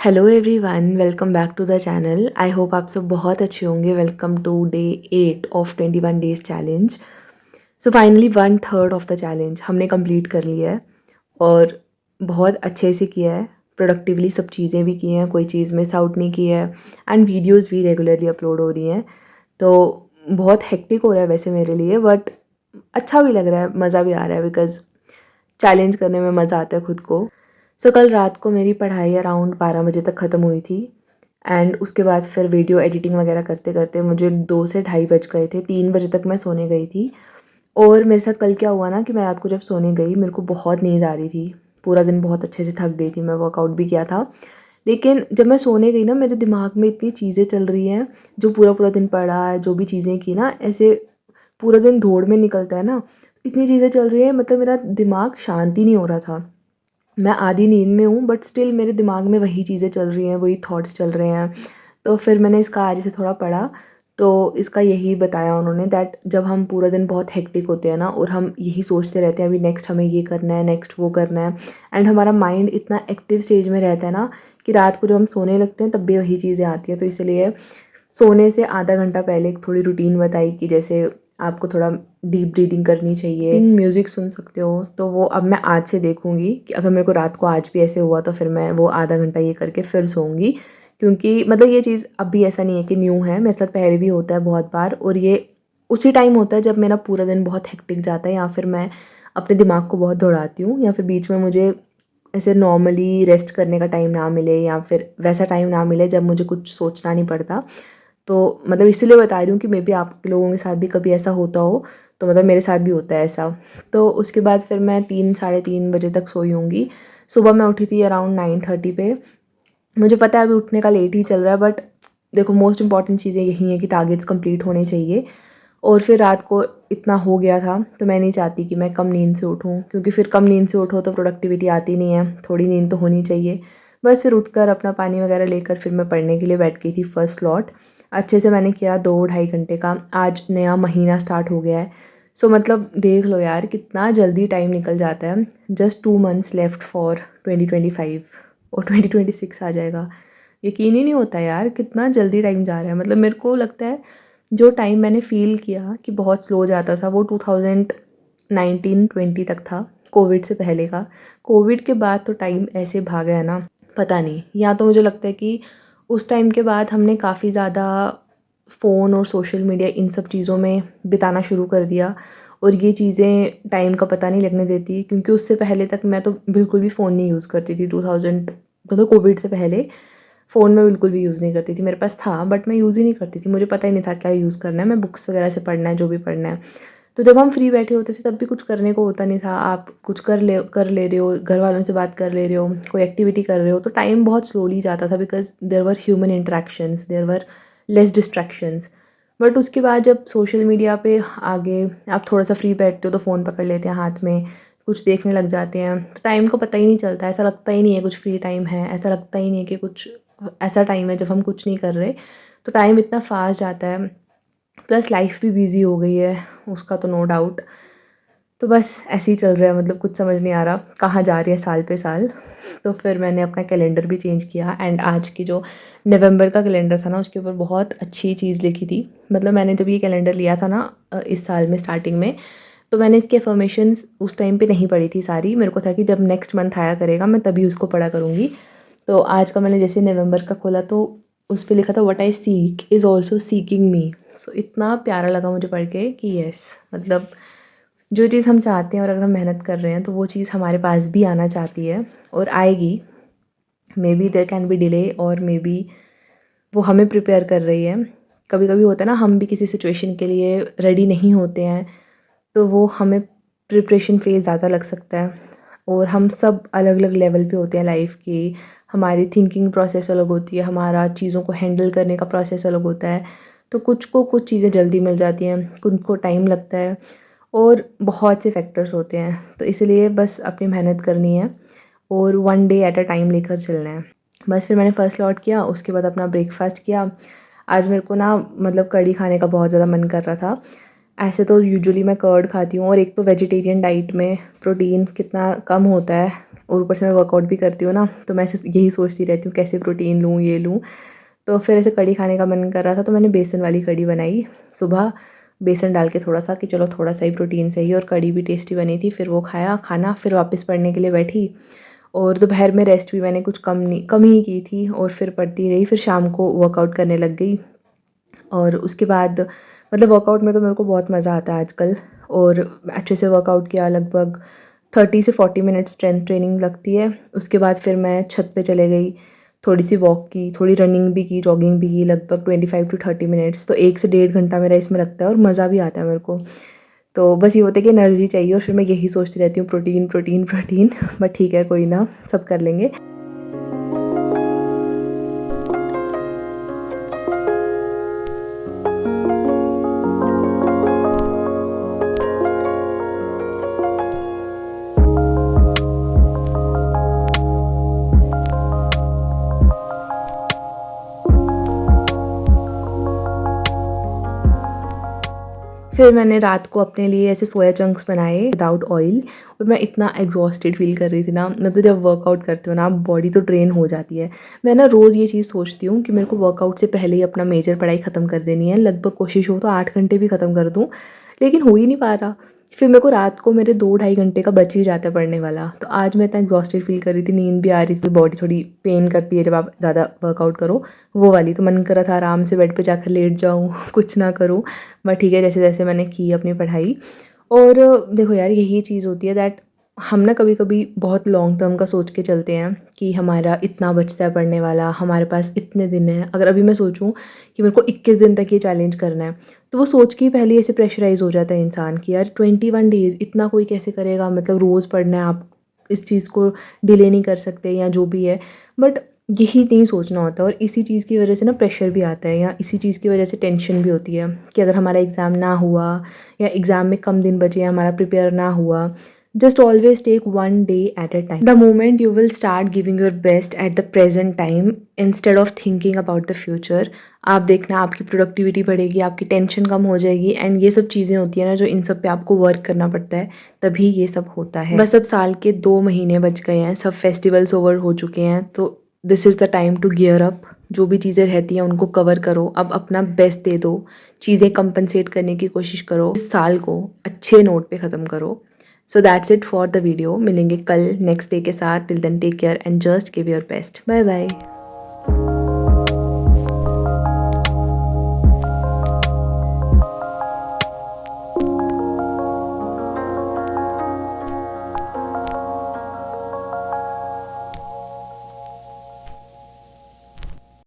Hello everyone, welcome back to the channel. I hope आप सब बहुत अच्छे होंगे। Welcome to day 8 of 21 days challenge. So finally 1/3 of the challenge हमने complete कर लिया है और बहुत अच्छे से किया है। प्रोडक्टिवली सब चीज़ें भी की हैं, कोई चीज़ मिस आउट नहीं की है एंड वीडियोज़ भी रेगुलरली अपलोड हो रही हैं। तो बहुत हेक्टिक हो रहा है वैसे मेरे लिए, बट अच्छा भी लग रहा है, मज़ा भी आ रहा है बिकॉज़ चैलेंज करने में मज़ा आता है खुद को। सो कल रात को मेरी पढ़ाई अराउंड 12 बजे तक ख़त्म हुई थी एंड उसके बाद फिर वीडियो एडिटिंग वगैरह करते करते मुझे 2 से ढाई बज गए थे। 3 बजे तक मैं सोने गई थी। और मेरे साथ कल क्या हुआ ना कि मैं रात को जब सोने गई मेरे को बहुत नींद आ रही थी। पूरा दिन बहुत अच्छे से थक गई थी, मैं वर्कआउट भी किया था। लेकिन जब मैं सोने गई ना, मेरे दिमाग में इतनी चीज़ें चल रही हैं, जो पूरा पूरा दिन पढ़ा है, जो भी चीज़ें की ना, ऐसे पूरा दिन दौड़ में निकलता है ना, इतनी चीज़ें चल रही है, मतलब मेरा दिमाग शांति नहीं हो रहा था। मैं आधी नींद में हूँ बट स्टिल मेरे दिमाग में वही चीज़ें चल रही हैं, वही थॉट्स चल रहे हैं। तो फिर मैंने इसका आज से थोड़ा पढ़ा, तो इसका यही बताया उन्होंने दैट जब हम पूरा दिन बहुत हेक्टिक होते हैं ना और हम यही सोचते रहते हैं अभी नेक्स्ट हमें ये करना है, नेक्स्ट वो करना है, एंड हमारा माइंड इतना एक्टिव स्टेज में रहता है ना कि रात को जब हम सोने लगते हैं तब भी वही चीज़ें आती हैं। तो इसलिए सोने से आधा घंटा पहले एक थोड़ी रूटीन बताई कि जैसे आपको थोड़ा डीप ब्रीदिंग करनी चाहिए, म्यूज़िक सुन सकते हो। तो वो अब मैं आज से देखूँगी कि अगर मेरे को रात को आज भी ऐसे हुआ तो फिर मैं वो आधा घंटा ये करके फिर सोऊंगी। क्योंकि मतलब ये चीज़ अभी ऐसा नहीं है कि न्यू है, मेरे साथ पहले भी होता है बहुत बार, और ये उसी टाइम होता है जब मेरा पूरा दिन बहुत हेक्टिक जाता है या फिर मैं अपने दिमाग को बहुत दौड़ाती हूँ या फिर बीच में मुझे ऐसे नॉर्मली रेस्ट करने का टाइम ना मिले या फिर वैसा टाइम ना मिले जब मुझे कुछ सोचना नहीं पड़ता। तो मतलब इसीलिए बता रही हूँ कि मे बी आप लोगों के साथ भी कभी ऐसा होता हो। तो मतलब मेरे साथ भी होता है ऐसा। तो उसके बाद फिर मैं 3 साढ़े 3 बजे तक सोई होंगी। सुबह मैं उठी थी अराउंड 9:30 पे। मुझे पता है अभी उठने का लेट ही चल रहा है, बट देखो मोस्ट इंपॉर्टेंट चीज़ें यही हैं कि टारगेट्स कंप्लीट होने चाहिए। और फिर रात को इतना हो गया था तो मैं नहीं चाहती कि मैं कम नींद से उठूँ, क्योंकि फिर कम नींद से उठो तो प्रोडक्टिविटी आती नहीं है, थोड़ी नींद तो होनी चाहिए। बस फिर उठकर अपना पानी वगैरह लेकर फिर मैं पढ़ने के लिए बैठ गई थी फर्स्ट स्लॉट। अच्छे से मैंने किया 2 ढाई घंटे का। आज नया महीना स्टार्ट हो गया है। सो मतलब देख लो यार कितना जल्दी टाइम निकल जाता है। जस्ट 2 मंथ्स लेफ्ट फॉर 2025 और 2026 आ जाएगा। यकीन ही नहीं होता यार कितना जल्दी टाइम जा रहा है। मतलब मेरे को लगता है जो टाइम मैंने फ़ील किया कि बहुत स्लो जाता था वो 2019-20 तक था, कोविड से पहले का। कोविड के बाद तो टाइम ऐसे भागा है ना, पता नहीं। या तो मुझे लगता है कि उस टाइम के बाद हमने काफ़ी ज़्यादा फ़ोन और सोशल मीडिया इन सब चीज़ों में बिताना शुरू कर दिया और ये चीज़ें टाइम का पता नहीं लगने देती। क्योंकि उससे पहले तक मैं तो बिल्कुल भी फ़ोन नहीं यूज़ करती थी। 2000 मतलब कोविड से पहले फ़ोन मैं बिल्कुल भी यूज़ नहीं करती थी। मेरे पास था बट मैं यूज़ ही नहीं करती थी, मुझे पता ही नहीं था क्या यूज़ करना है। मैं बुक्स वगैरह से पढ़ना है, जो भी पढ़ना है। तो जब हम फ्री बैठे होते थे तब भी कुछ करने को होता नहीं था। आप कुछ कर ले रहे हो, घर वालों से बात कर ले रहे हो, कोई एक्टिविटी कर रहे हो, तो टाइम बहुत स्लोली जाता था because there were human interactions, there were less distractions. But उसके बाद जब सोशल मीडिया पे आगे आप थोड़ा सा फ्री बैठते हो तो फ़ोन पकड़ लेते हैं हाथ में, कुछ देखने लग जाते हैं, तो टाइम का पता ही नहीं चलता। ऐसा लगता ही नहीं है कुछ फ्री टाइम है, ऐसा लगता ही नहीं है कि कुछ ऐसा टाइम है जब हम कुछ नहीं कर रहे। तो टाइम इतना फास्ट जाता है। प्लस लाइफ भी बिजी हो गई है, उसका तो नो डाउट। तो बस ऐसे ही चल रहा है, मतलब कुछ समझ नहीं आ रहा कहाँ जा रही है साल पे साल। तो फिर मैंने अपना कैलेंडर भी चेंज किया एंड आज की जो नवंबर का कैलेंडर था ना उसके ऊपर बहुत अच्छी चीज़ लिखी थी। मतलब मैंने जब ये कैलेंडर लिया था ना इस साल में स्टार्टिंग में, तो मैंने इसकी अफर्मेशंस उस टाइम पे नहीं पढ़ी थी सारी। मेरे को था कि जब नेक्स्ट मंथ आया करेगा मैं तभी उसको पढ़ा करूँगी। तो आज का मैंने जैसे नवंबर का खोला तो उस पे लिखा था what I seek is also seeking me. So इतना प्यारा लगा मुझे पढ़ के कि यस, मतलब जो चीज़ हम चाहते हैं और अगर हम मेहनत कर रहे हैं तो वो चीज़ हमारे पास भी आना चाहती है और आएगी। Maybe there can be delay और मे बी वो हमें प्रिपेयर कर रही है। कभी कभी होता है ना हम भी किसी सिचुएशन के लिए रेडी नहीं होते हैं, तो वो हमें प्रिपरेशन फ़ेज़ ज़्यादा लग सकता है। और हम सब अलग अलग लेवल पे होते हैं लाइफ की। हमारी थिंकिंग प्रोसेस अलग होती है, हमारा चीज़ों को हैंडल करने का प्रोसेस अलग होता है। तो कुछ को कुछ चीज़ें जल्दी मिल जाती हैं, कुछ को टाइम लगता है और बहुत से फैक्टर्स होते हैं। तो इसलिए बस अपनी मेहनत करनी है और one day at a time लेकर चलना है। बस फिर मैंने फ़र्स्ट लॉट किया, उसके बाद अपना ब्रेकफ़ास्ट किया। आज मेरे को ना मतलब कढ़ी खाने का बहुत ज़्यादा मन कर रहा था। ऐसे तो यूजुअली मैं कर्ड खाती हूँ और एक तो वेजिटेरियन डाइट में प्रोटीन कितना कम होता है और ऊपर से मैं वर्कआउट भी करती हूँ ना, तो मैं ऐसे यही सोचती रहती हूँ कैसे प्रोटीन लूँ, ये लूँ। तो फिर ऐसे कढ़ी खाने का मन कर रहा था, तो मैंने बेसन वाली कढ़ी बनाई सुबह, बेसन डाल के थोड़ा सा कि चलो थोड़ा सा ही प्रोटीन सही, और कढ़ी भी टेस्टी बनी थी। फिर वो खाया खाना, फिर वापस पढ़ने के लिए बैठी, और दोपहर में रेस्ट भी मैंने कुछ कम ही की थी, और फिर पढ़ती रही। फिर शाम को वर्कआउट करने लग गई, और उसके बाद मतलब वर्कआउट में तो मेरे को बहुत मज़ा आता है आजकल, और अच्छे से वर्कआउट किया। लगभग 30 से 40 मिनट स्ट्रेंथ ट्रेनिंग लगती है। उसके बाद फिर मैं छत पे चले गई, थोड़ी सी वॉक की, थोड़ी रनिंग भी की, जॉगिंग भी की, लगभग 25 टू 30 मिनट्स। तो 1 से 1.5 घंटा मेरा इसमें लगता है, और मज़ा भी आता है मेरे को। तो बस ये होता है कि एनर्जी चाहिए, और फिर मैं यही सोचती रहती हूँ प्रोटीन प्रोटीन प्रोटीन। बट ठीक है, कोई ना, सब कर लेंगे। फिर मैंने रात को अपने लिए ऐसे सोया चंक्स बनाए विदाउट ऑयल, और मैं इतना एग्जॉस्टेड फील कर रही थी ना। मतलब जब वर्कआउट करते हो ना, बॉडी तो ड्रेन हो जाती है। मैं ना रोज़ ये चीज़ सोचती हूँ कि मेरे को वर्कआउट से पहले ही अपना मेजर पढ़ाई ख़त्म कर देनी है। लगभग कोशिश हो तो 8 घंटे भी ख़त्म कर दूँ, लेकिन हो ही नहीं पा रहा। फिर मेरे को रात को मेरे 2-2.5 घंटे का बच ही जाता है पढ़ने वाला। तो आज मैं इतना एग्जॉस्टेड फील कर रही थी, नींद भी आ रही थी, बॉडी थोड़ी पेन करती है जब आप ज़्यादा वर्कआउट करो, वो वाली। तो मन कर रहा था आराम से बेड पे जाकर लेट जाऊँ, कुछ ना करूँ। बट ठीक है, जैसे-जैसे मैंने की अपनी पढ़ाई। और देखो यार, यही चीज़ होती है दैट हम ना कभी-कभी बहुत लॉन्ग टर्म का सोच के चलते हैं कि हमारा इतना बचता है पढ़ने वाला, हमारे पास इतने दिन हैं। अगर अभी मैं सोचूँ कि मेरे को 21 दिन तक ये चैलेंज करना है, तो वो सोच के ही पहले ऐसे प्रेशराइज़ हो जाता है इंसान कि यार 21 डेज़ इतना कोई कैसे करेगा? मतलब रोज़ पढ़ना है, आप इस चीज़ को डिले नहीं कर सकते या जो भी है। बट यही नहीं सोचना होता, और इसी चीज़ की वजह से ना प्रेशर भी आता है, या इसी चीज़ की वजह से टेंशन भी होती है कि अगर हमारा एग्ज़ाम ना हुआ, या एग्ज़ाम में कम दिन बचे, हमारा प्रिपेयर ना हुआ। Just always take one day at a time. The moment you will start giving your best at the present time instead of thinking about the future, आप देखना आपकी प्रोडक्टिविटी बढ़ेगी, आपकी टेंशन कम हो जाएगी। एंड ये सब चीज़ें होती है ना, जो इन सब पे आपको वर्क करना पड़ता है, तभी ये सब होता है। बस अब साल के 2 महीने बच गए हैं, सब फेस्टिवल्स ओवर हो चुके हैं, तो this is the time to gear up. जो भी चीज़ें रहती हैं उनको कवर करो, अब अपना बेस्ट दे दो, चीज़ें कंपनसेट करने की कोशिश करो, इस साल को अच्छे नोट पे ख़त्म करो। So that's it for the video. मिलेंगे कल नेक्स्ट डे के साथ। Till then take care and just give your best. Bye bye.